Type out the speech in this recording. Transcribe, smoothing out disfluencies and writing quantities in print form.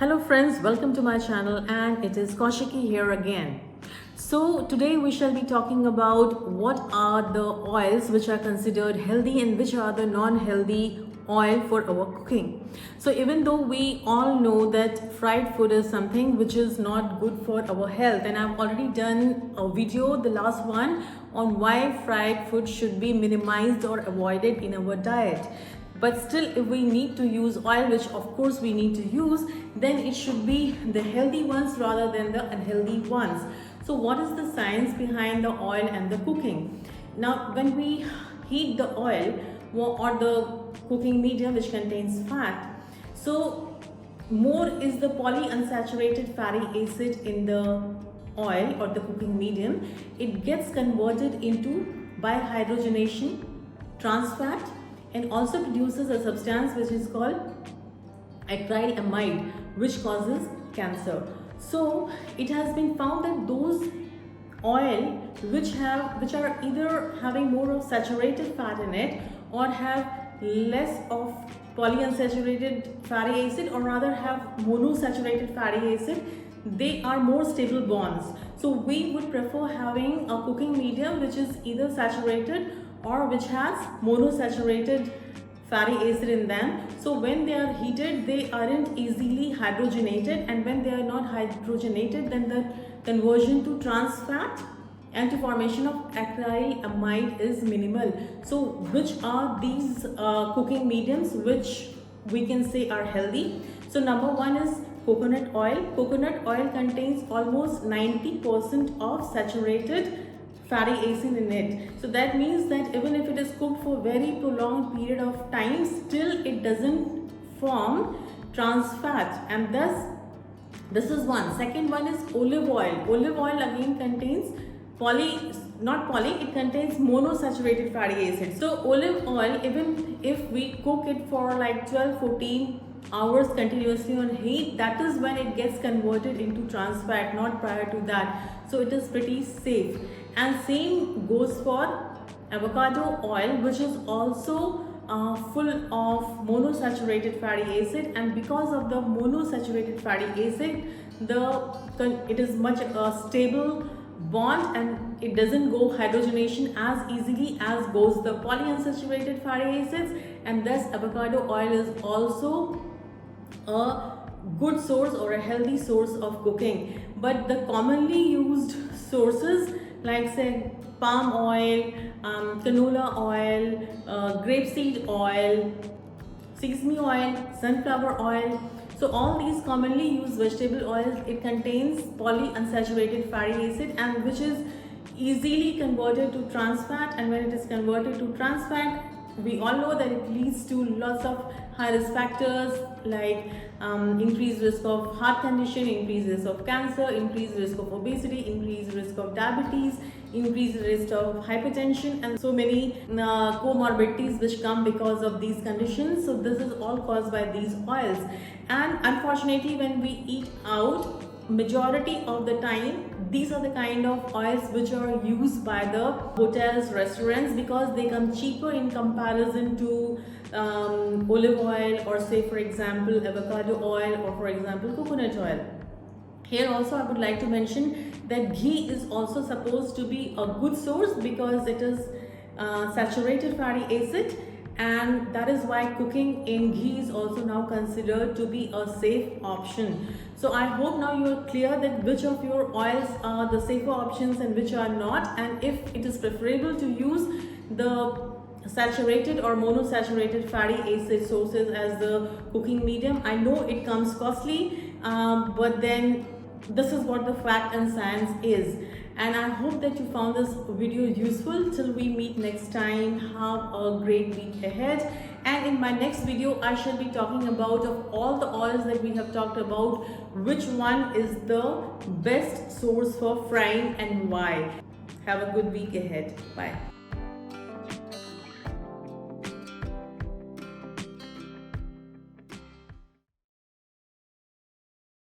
Hello friends, welcome to my channel, and it is Kaushiki here again. So today we shall be talking about what are the oils which are considered healthy and which are the non-healthy oil for our cooking. So even though we all know that fried food is something which is not good for our health, and I've already done a video, the last one, on why fried food should be minimized or avoided in our diet. But still, if we need to use oil, which of course we need to use, then it should be the healthy ones rather than the unhealthy ones. So what is the science behind the oil and the cooking? Now, when we heat the oil or the cooking medium which contains fat, so more is the polyunsaturated fatty acid in the oil or the cooking medium. It gets converted into by hydrogenation, trans fat, and also produces a substance which is called acrylamide, which causes cancer. So it has been found that those oil which are either having more of saturated fat in it or have less of polyunsaturated fatty acid, or rather have monosaturated fatty acid, they are more stable bonds. So we would prefer having a cooking medium which is either saturated or which has monosaturated fatty acid in them. So when they are heated, they aren't easily hydrogenated, and when they are not hydrogenated, then the conversion to trans fat and to formation of acrylamide is minimal. So which are these cooking mediums which we can say are healthy? So number one is coconut oil. Coconut oil contains almost 90% of saturated fatty acid in it. So that means that even if it is cooked for very prolonged period of time, still it doesn't form trans fat, and thus this is one. Second one is olive oil. Olive oil again contains it contains monosaturated fatty acid. So olive oil, even if we cook it for like 12-14 hours continuously on heat, that is when it gets converted into trans fat, not prior to that. So it is pretty safe. And same goes for avocado oil, which is also full of monosaturated fatty acid, and because of the monosaturated fatty acid, it is much stable bond, and it doesn't go hydrogenation as easily as goes the polyunsaturated fatty acids, and thus avocado oil is also a good source or a healthy source of cooking. But the commonly used sources like say palm oil, canola oil, grapeseed oil, sesame oil, sunflower oil, so all these commonly used vegetable oils, it contains polyunsaturated fatty acid, and which is easily converted to trans fat, and when it is converted to trans fat, we all know that it leads to lots of high risk factors like increased risk of heart condition, increased risk of cancer, increased risk of obesity, increased risk of diabetes, increased risk of hypertension, and so many comorbidities which come because of these conditions. So this is all caused by these oils, and unfortunately when we eat out, majority of the time these are the kind of oils which are used by the hotels, restaurants, because they come cheaper in comparison to olive oil, or say for example avocado oil, or for example coconut oil. Here also I would like to mention that ghee is also supposed to be a good source because it is saturated fatty acid, and that is why cooking in ghee is also now considered to be a safe option. So I hope now you are clear that which of your oils are the safer options and which are not, and if it is preferable to use the saturated or monosaturated fatty acid sources as the cooking medium. I know it comes costly, but then this is what the fact and science is. And I hope that you found this video useful. Till we meet next time, have a great week ahead. And in my next video, I shall be talking about, of all the oils that we have talked about, which one is the best source for frying and why. Have a good week ahead. Bye.